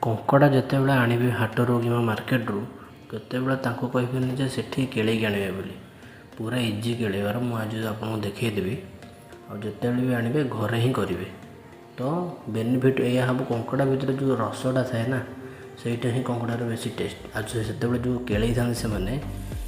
कंकड़ा जितेबाला आनिबे हाटरू कि मार्केट्रु केतेबेले तांको कहबेनि जे सेठी केळेइक आनिबे बोली पूरा इजी केळेइबार मु आज आपको देखैदेवी और जितेबाला भी आनिबे घरे ही करेंगे तो बेनिफिट या हम कंकड़ा भितर जो रसटा थाए ना सेटा ही कंकड़ार बेसी टेस्ट आज से जो केळेइ था से मैंने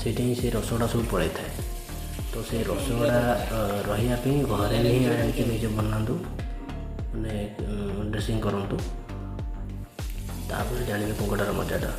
सेठी ही से रसटा सब पड़े थाए तो से रसगुड़ा रही घरे ही आनिके निजे बनातु मैंने ड्रेसिंग करूँ तापर जानिबे कंकड़ार मजाटा।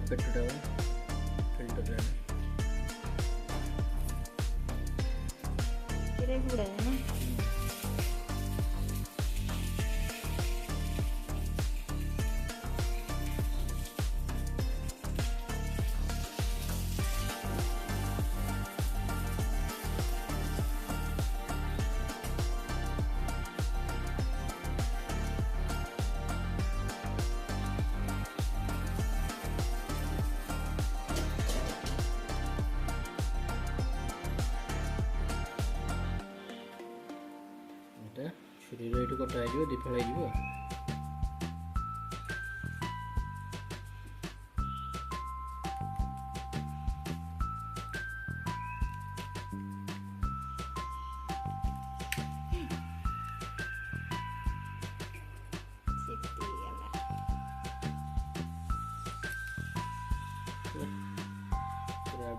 पेटटा फिल्टर छुरी ये कटा हो दिफाड़ हो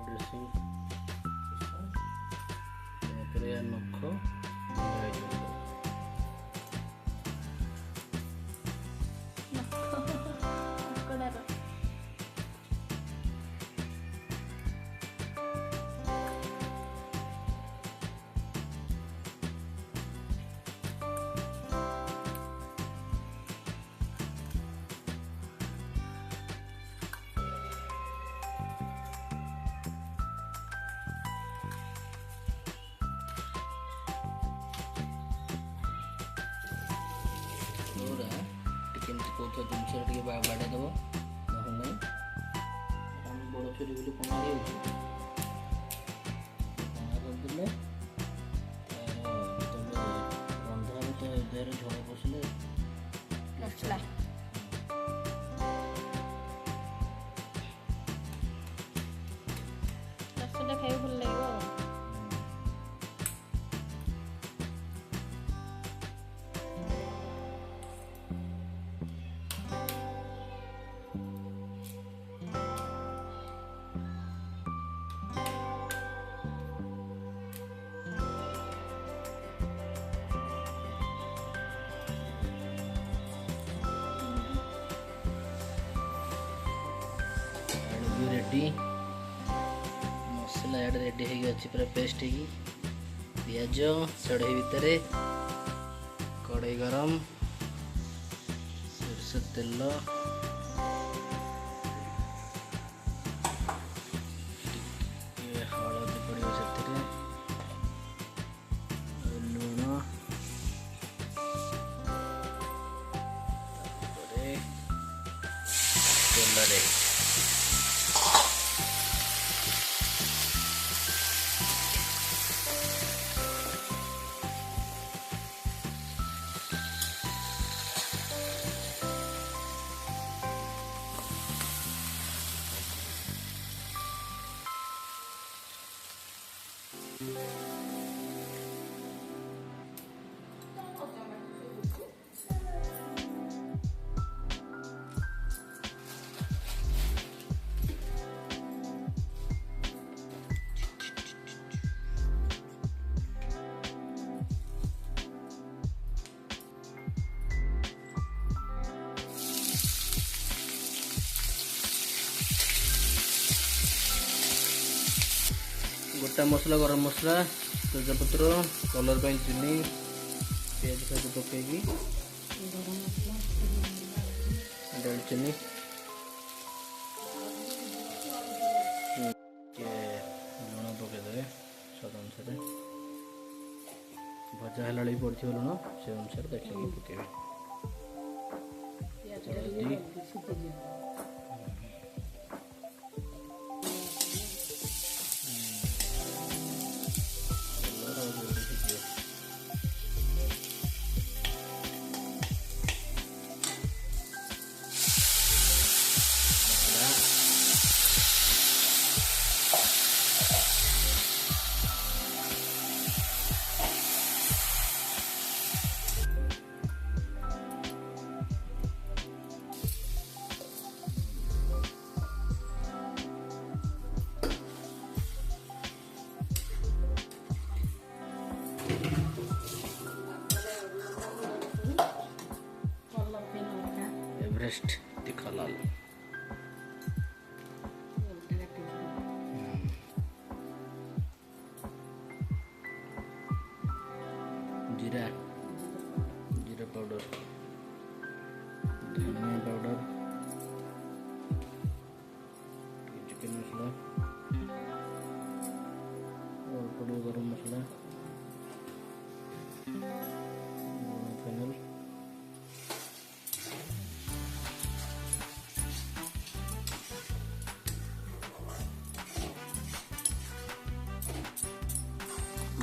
ड्रेसिंग नख कौन जिनस बाड़े दब ना बड़ छुरी बोली कणा करदे रंधा तो देह झड़ पशिले खाई भल लगे। रेडी मसला याड रेडी हो पूरा पेस्ट हो पियाज चढ़ई भितर कड़ई गरम सरस तेल हलदी पड़ो से लुण तेल गोटा मसला गरम मसला तेजपत्र कलर पर चीनी पियाज सब पकईकि दालचीनी लुण पकईदे स्वाद अनुसार भजा है पड़े लुण से अनुसार देखिए पकेबे एवरेस्ट तीखा लाल जीरा जीरा पाउडर धनिया पाउडर चिकन मसला और पड़ो गरम मसला फाइनल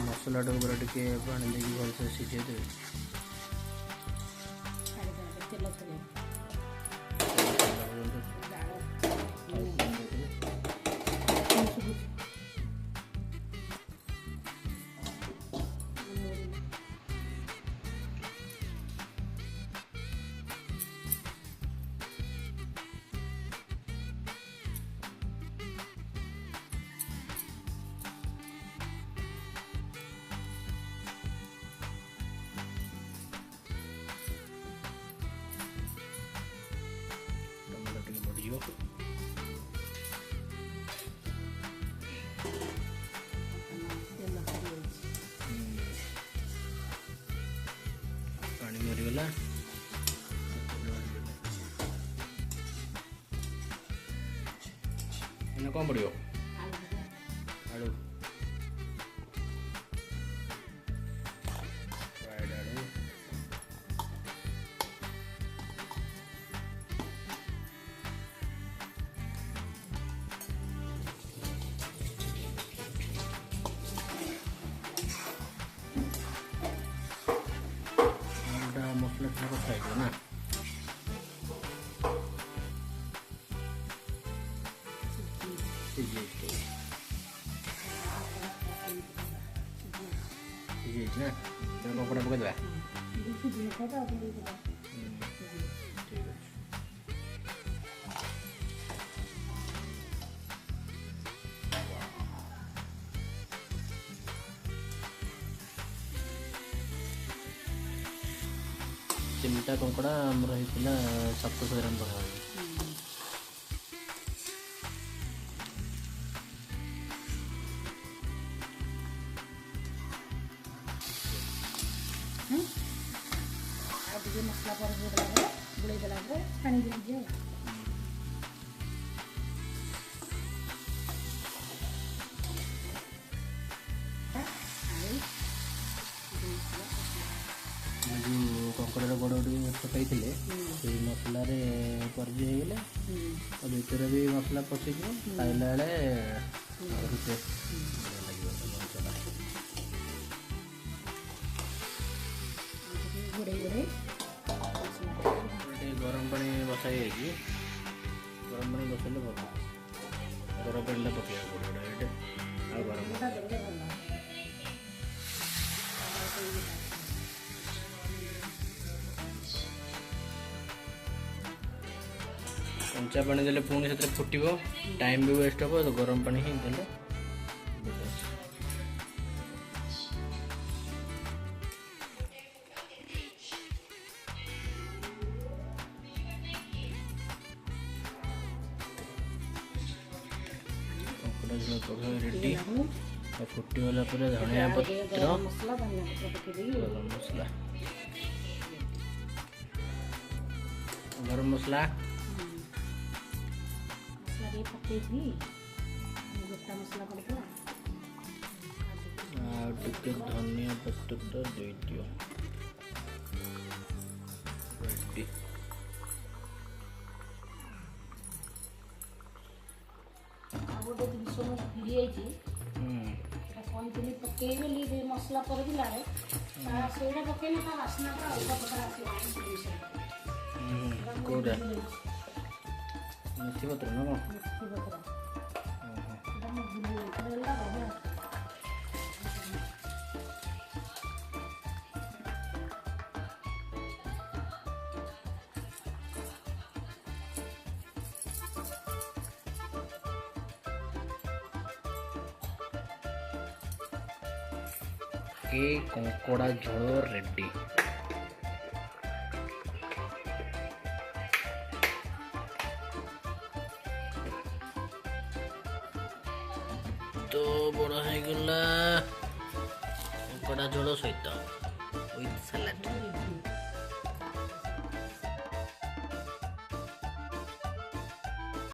मसलाटा पूरा टे पानी देकी भलसे सिझे देवे पानी मरीगला कौन पड़ो आलू फ्राइड आलू मसला थोड़ा खाएगा ना कपड़ा पकड़ चिमटा कंकड़ा आमर होता 700 ग्राम पकाई मसला पर बुड़े देला पानी दीजिए जो कंकड़ा गोड़ पकई थे से मसला परजी हो गले भितर भी मसला पशि खाइला बेले गरम पानी बसाई गरम पानी बसैले भल गरम पानी पकड़ा पड़े ये आ गरम कंचा पानी देले पुणी से फुटब टाइम भी वेस्ट हम तो गरम पानी ही देले रेडी फुटीगला पर धनिया पत्र गरम मसला धनिया पत्र पकेदेवी गरम मसला गरम मसला मसला रे पकेदी गोटा मसला पड़ता टिके धनिया पत्र दे दियो रेडी गोटे जिनस भूली जाइए कहती पकई बोली मसला कर से पकईले बास्ना अलग प्रकार कौटा मेथी पत्र ना के कंकोड़ा झोल रेडी तो बड़ा है गला कंकोड़ा झोल सहित विथ सलाड